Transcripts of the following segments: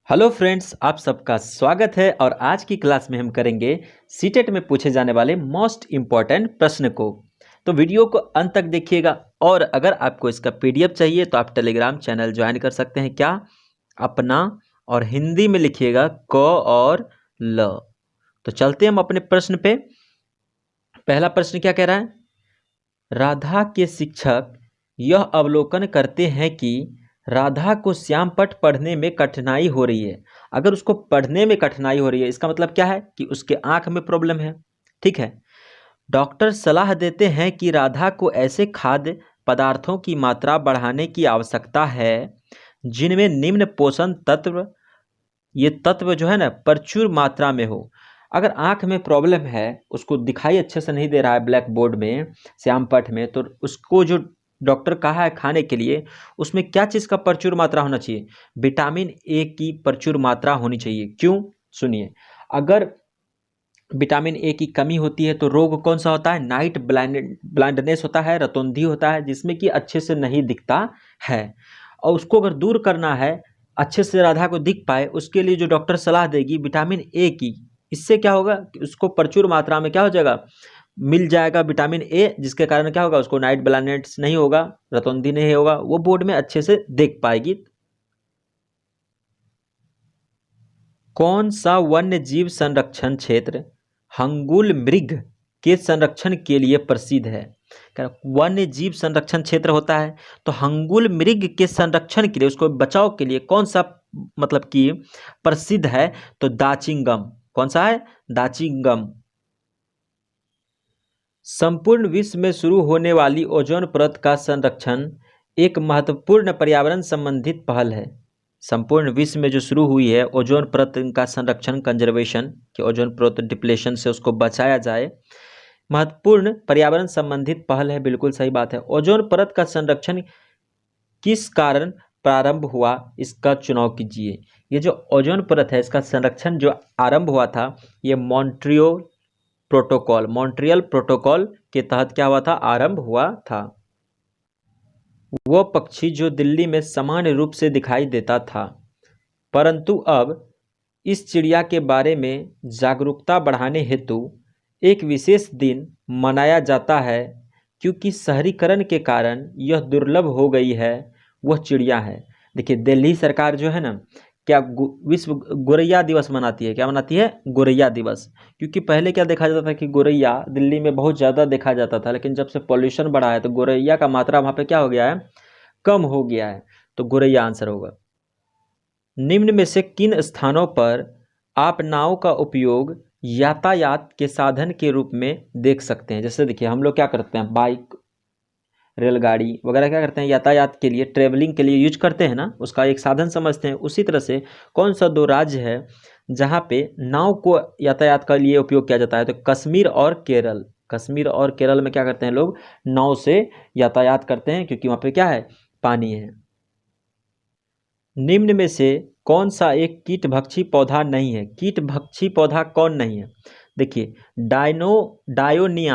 Hello friends, आप सबका स्वागत है और आज की क्लास में हम करेंगे सीटेट में पूछे जाने वाले मोस्ट इम्पॉर्टेंट प्रश्न को। तो वीडियो को अंत तक देखिएगा और अगर आपको इसका पीडीएफ चाहिए तो आप टेलीग्राम चैनल ज्वाइन कर सकते हैं। क्या अपना और हिंदी में लिखिएगा क और ल। तो चलते हम अपने प्रश्न पे। पहला प्रश्न क्या कह रहा है? राधा के शिक्षक यह अवलोकन करते हैं कि राधा को श्यामपट्ट पढ़ने में कठिनाई हो रही है। अगर उसको पढ़ने में कठिनाई हो रही है इसका मतलब क्या है कि उसके आंख में प्रॉब्लम है। ठीक है। डॉक्टर सलाह देते हैं कि राधा को ऐसे खाद्य पदार्थों की मात्रा बढ़ाने की आवश्यकता है जिनमें निम्न पोषण तत्व, ये तत्व जो है ना, प्रचुर मात्रा में हो। अगर आंख में प्रॉब्लम है, उसको दिखाई अच्छे से नहीं दे रहा है ब्लैक बोर्ड में, श्यामपट्ट में, तो उसको जो डॉक्टर कहा है खाने के लिए उसमें क्या चीज़ का प्रचुर मात्रा होना चाहिए? विटामिन ए की प्रचुर मात्रा होनी चाहिए। क्यों? सुनिए। अगर विटामिन ए की कमी होती है तो रोग कौन सा होता है? नाइट ब्लाइंडनेस होता है, रतौंधी होता है, जिसमें कि अच्छे से नहीं दिखता है। और उसको अगर दूर करना है, अच्छे से राधा को दिख पाए, उसके लिए जो डॉक्टर सलाह देगी विटामिन ए की, इससे क्या होगा कि उसको प्रचुर मात्रा में क्या हो जाएगा, मिल जाएगा विटामिन ए, जिसके कारण क्या होगा, उसको नाइट ब्लाइंडनेस नहीं होगा, रतौंधी नहीं होगा, वो बोर्ड में अच्छे से देख पाएगी। कौन सा वन्य जीव संरक्षण क्षेत्र हंगुल मृग के संरक्षण के लिए प्रसिद्ध है? वन्य जीव संरक्षण क्षेत्र होता है तो हंगुल मृग के संरक्षण के लिए, उसको बचाव के लिए कौन सा मतलब कि प्रसिद्ध है? तो दाचिंगम। कौन सा है? दाचिंगम। संपूर्ण विश्व में शुरू होने वाली ओजोन परत का संरक्षण एक महत्वपूर्ण पर्यावरण संबंधित पहल है। संपूर्ण विश्व में जो शुरू हुई है ओजोन परत का संरक्षण, कंजर्वेशन, कि ओजोन परत डिप्लेशन से उसको बचाया जाए, महत्वपूर्ण पर्यावरण संबंधित पहल है। बिल्कुल सही बात है। ओजोन परत का संरक्षण किस कारण प्रारंभ हुआ, इसका चुनाव कीजिए। ये जो ओजोन परत है इसका संरक्षण जो आरंभ हुआ था, ये मॉन्ट्रियल प्रोटोकॉल के तहत क्या हुआ था? आरंभ हुआ था। वो पक्षी जो दिल्ली में सामान्य रूप से दिखाई देता था, परंतु अब इस चिड़िया के बारे में जागरूकता बढ़ाने हेतु एक विशेष दिन मनाया जाता है क्योंकि शहरीकरण के कारण यह दुर्लभ हो गई है, वह चिड़िया है। देखिए, दिल्ली सरकार जो है ना, क्या विश्व गोरैया दिवस मनाती है। क्या मनाती है? गोरैया दिवस। क्योंकि पहले क्या देखा जाता था कि गोरैया दिल्ली में बहुत ज़्यादा देखा जाता था, लेकिन जब से पॉल्यूशन बढ़ा है तो गोरैया का मात्रा वहाँ पे क्या हो गया है? कम हो गया है। तो गोरैया आंसर होगा। निम्न में से किन स्थानों पर आप नाव का उपयोग यातायात के साधन के रूप में देख सकते हैं? जैसे देखिए, हम लोग क्या करते हैं, बाइक, रेलगाड़ी वगैरह क्या करते हैं, यातायात के लिए, ट्रेवलिंग के लिए यूज करते हैं ना, उसका एक साधन समझते हैं। उसी तरह से कौन सा दो राज्य है जहाँ पे नाव को यातायात के लिए उपयोग किया जाता है? तो कश्मीर और केरल। कश्मीर और केरल में क्या करते हैं लोग? नाव से यातायात करते हैं, क्योंकि वहाँ पे क्या है? पानी है। निम्न में से कौन सा एक कीटभक्षी पौधा नहीं है? कीटभक्षी पौधा कौन नहीं है? देखिए, डायोनिया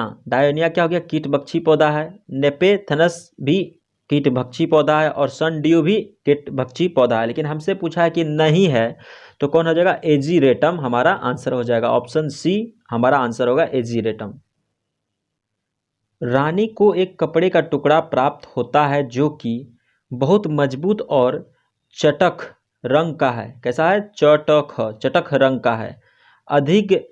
क्या हो गया? कीटभक्षी पौधा है। नेपेथनस भी कीटभक्षी पौधा है और सनड्यू भी कीटभक्षी पौधा है। लेकिन हमसे पूछा है कि नहीं है, तो कौन हो जाएगा? एजीरेटम हमारा आंसर हो जाएगा। ऑप्शन सी हमारा आंसर होगा, एजीरेटम। रानी को एक कपड़े का टुकड़ा प्राप्त होता है जो कि बहुत मजबूत और चटक रंग का है। कैसा है? चटक रंग का है। अधिक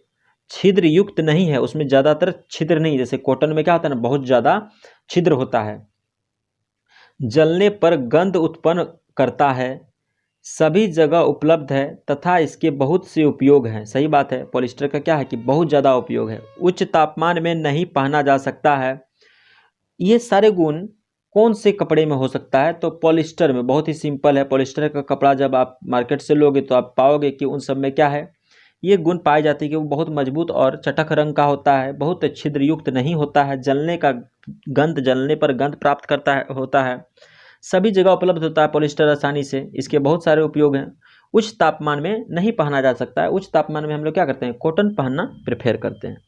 छिद्र युक्त नहीं है, उसमें ज़्यादातर छिद्र नहीं, जैसे कॉटन में क्या होता है ना, बहुत ज़्यादा छिद्र होता है। जलने पर गंध उत्पन्न करता है, सभी जगह उपलब्ध है तथा इसके बहुत से उपयोग हैं। सही बात है। पॉलिस्टर का क्या है कि बहुत ज़्यादा उपयोग है। उच्च तापमान में नहीं पहना जा सकता है। ये सारे गुण कौन से कपड़े में हो सकता है? तो पॉलिस्टर में। बहुत ही सिंपल है। पॉलिस्टर का कपड़ा जब आप मार्केट से लोगे तो आप पाओगे कि उन सब में क्या है, ये गुण पाए जाते हैं कि वो बहुत मजबूत और चटक रंग का होता है, बहुत छिद्रयुक्त नहीं होता है, जलने पर गंध प्राप्त करता है, होता है, सभी जगह उपलब्ध होता है पॉलिस्टर आसानी से। इसके बहुत सारे उपयोग हैं। उच्च तापमान में नहीं पहना जा सकता है। उच्च तापमान में हम लोग क्या करते हैं? कॉटन पहनना प्रेफर करते हैं।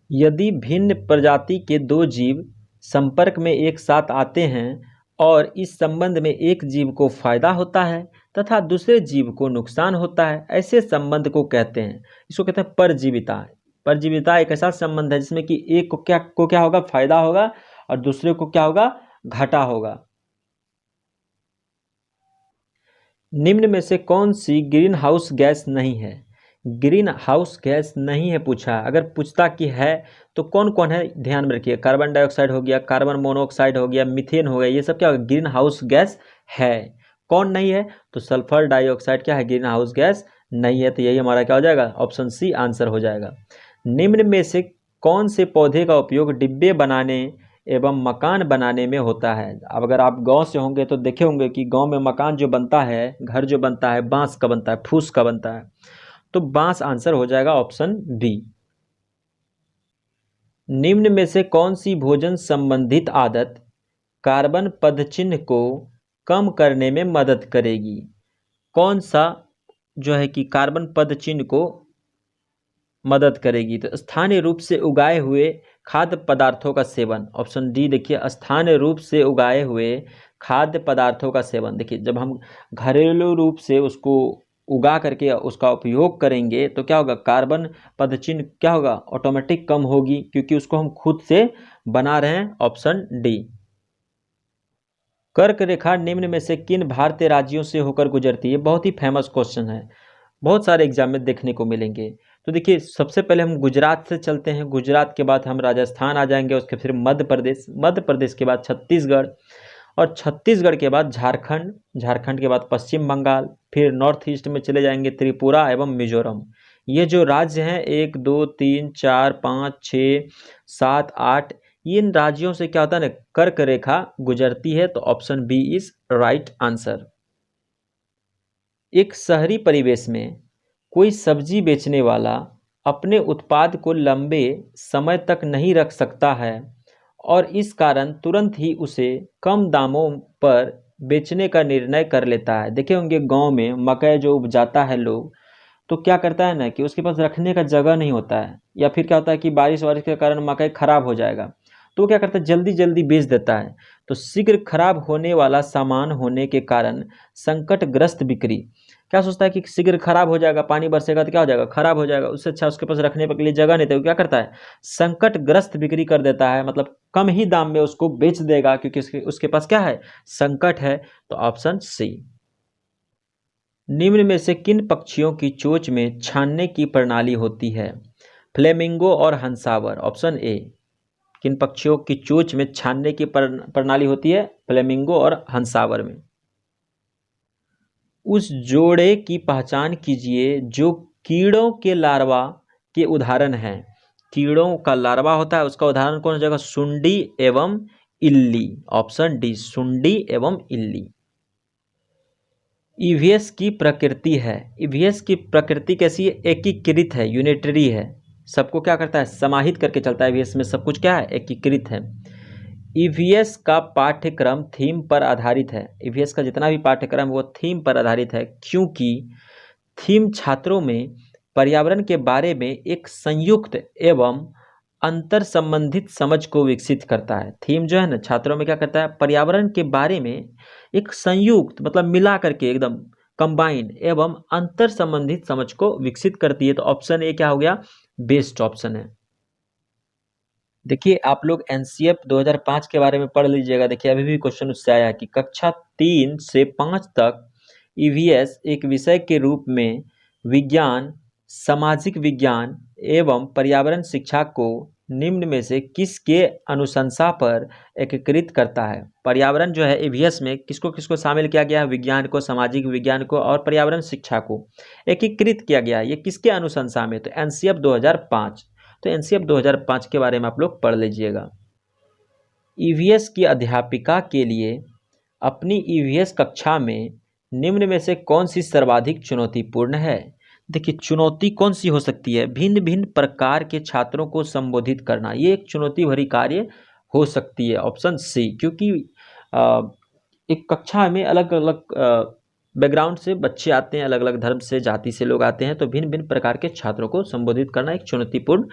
यदि भिन्न प्रजाति के दो जीव संपर्क में एक साथ आते हैं और इस संबंध में एक जीव को फायदा होता है तथा दूसरे जीव को नुकसान होता है, ऐसे संबंध को कहते हैं, इसको कहते हैं परजीविता। परजीविता एक ऐसा संबंध है जिसमें कि एक को क्या होगा, फायदा होगा और दूसरे को क्या होगा, घाटा होगा। निम्न में से कौन सी ग्रीन हाउस गैस नहीं है? ग्रीन हाउस गैस नहीं है पूछा, अगर पूछता कि है तो कौन कौन है ध्यान में रखिए, कार्बन डाइऑक्साइड हो गया, कार्बन मोनोऑक्साइड हो गया, मीथेन हो गया, ये सब क्या होगा, ग्रीन हाउस गैस है। कौन नहीं है, तो सल्फर डाइऑक्साइड क्या है, ग्रीन हाउस गैस नहीं है। तो यही हमारा क्या हो जाएगा, ऑप्शन सी आंसर हो जाएगा। निम्न में से कौन से पौधे का उपयोग डिब्बे बनाने एवं मकान बनाने में होता है? अब अगर आप गांव से होंगे तो देखे होंगे कि गांव में मकान जो बनता है, घर जो बनता है, बांस का बनता है, फूस का बनता है, तो बांस आंसर हो जाएगा ऑप्शन बी। निम्न में से कौन सी भोजन संबंधित आदत कार्बन पदचिह्न को कम करने में मदद करेगी? कौन सा जो है कि कार्बन पदचिह्न को मदद करेगी? तो स्थानीय रूप से उगाए हुए खाद्य पदार्थों का सेवन, ऑप्शन डी देखिए, स्थानीय रूप से उगाए हुए खाद्य पदार्थों का सेवन। देखिए जब हम घरेलू रूप से उसको उगा करके उसका उपयोग करेंगे तो क्या होगा, कार्बन पदचिह्न क्या होगा, ऑटोमेटिक कम होगी, क्योंकि उसको हम खुद से बना रहे हैं, ऑप्शन डी। कर्क रेखा निम्न में से किन भारतीय राज्यों से होकर गुजरती है? बहुत ही फेमस क्वेश्चन है, बहुत सारे एग्जाम में देखने को मिलेंगे। तो देखिए सबसे पहले हम गुजरात से चलते हैं, गुजरात के बाद हम राजस्थान आ जाएंगे, उसके फिर मध्य प्रदेश, मध्य प्रदेश के बाद छत्तीसगढ़, और छत्तीसगढ़ के बाद झारखंड, झारखंड के बाद पश्चिम बंगाल, फिर नॉर्थ ईस्ट में चले जाएंगे त्रिपुरा एवं मिजोरम। ये जो राज्य हैं 1 2 3 4 5 6 7 8, इन राज्यों से क्या होता है ना, कर्क रेखा गुजरती है, तो option B is right answer. एक शहरी परिवेश में कोई सब्जी बेचने वाला अपने उत्पाद को लंबे समय तक नहीं रख सकता है और इस कारण तुरंत ही उसे कम दामों पर बेचने का निर्णय कर लेता है। देखे होंगे गांव में मकई जो उपजाता है लोग, तो क्या करता है ना कि उसके पास रखने का जगह नहीं होता है, या फिर क्या होता है कि बारिश वारिश के कारण मकई खराब हो जाएगा, तो वो क्या करता है, जल्दी जल्दी बेच देता है। तो शीघ्र खराब होने वाला सामान होने के कारण संकटग्रस्त बिक्री, क्या सोचता है कि शीघ्र खराब हो जाएगा, पानी बरसेगा तो क्या हो जाएगा, खराब हो जाएगा, उससे अच्छा उसके पास रखने के लिए जगह नहीं, तो क्या करता है, संकटग्रस्त बिक्री कर देता है, मतलब कम ही दाम में उसको बेच देगा, क्योंकि उसके पास क्या है, संकट है। तो ऑप्शन सी। निम्न में से किन पक्षियों की चोंच में छानने की प्रणाली होती है? फ्लेमिंगो और हंसावर, ऑप्शन ए। किन पक्षियों की चोंच में छानने की प्रणाली होती है? फ्लेमिंगो और हंसावर में। उस जोड़े की पहचान कीजिए जो कीड़ों के लार्वा के उदाहरण हैं। कीड़ों का लार्वा होता है, उसका उदाहरण कौन हो जाएगा, सुंडी एवं इल्ली, ऑप्शन डी, सुंडी एवं इल्ली। ईवीएस की प्रकृति है, ईवीएस की प्रकृति कैसी है, एकीकृत है, यूनिटरी है, सबको क्या करता है, समाहित करके चलता है। ईवीएस में सब कुछ क्या है, एकीकृत है। ईवीएस का पाठ्यक्रम थीम पर आधारित है, ईवीएस का जितना भी पाठ्यक्रम वो थीम पर आधारित है, क्योंकि थीम छात्रों में पर्यावरण के बारे में एक संयुक्त एवं अंतर संबंधित समझ को विकसित करता है। थीम जो है ना, छात्रों में क्या करता है, पर्यावरण के बारे में एक संयुक्त मतलब मिला करके एकदम कंबाइंड एवं अंतर संबंधित समझ को विकसित करती है। तो ऑप्शन ए क्या हो गया, बेस्ट ऑप्शन है। देखिए आप लोग एनसीएफ 2005 के बारे में पढ़ लीजिएगा। देखिए अभी भी क्वेश्चन उससे आया कि कक्षा 3 से 5 तक ईवीएस एक विषय के रूप में विज्ञान, सामाजिक विज्ञान एवं पर्यावरण शिक्षा को निम्न में से किसके अनुशंसा पर एकीकृत करता है? पर्यावरण जो है ईवीएस में किसको किसको शामिल किया गया है? विज्ञान को, सामाजिक विज्ञान को और पर्यावरण शिक्षा को एकीकृत किया गया है। ये किसके अनुशंसा में? तो एनसीएफ 2005। तो एनसीएफ 2005 के बारे में आप लोग पढ़ लीजिएगा। ईवीएस की अध्यापिका के लिए अपनी ईवीएस कक्षा में निम्न में से कौन सी सर्वाधिक चुनौतीपूर्ण है? देखिए चुनौती कौन सी हो सकती है, भिन्न भिन्न प्रकार के छात्रों को संबोधित करना, ये एक चुनौती भरी कार्य हो सकती है, ऑप्शन सी। क्योंकि एक कक्षा में अलग अलग बैकग्राउंड से बच्चे आते हैं, अलग अलग धर्म से, जाति से लोग आते हैं, तो भिन्न भिन्न प्रकार के छात्रों को संबोधित करना एक चुनौतीपूर्ण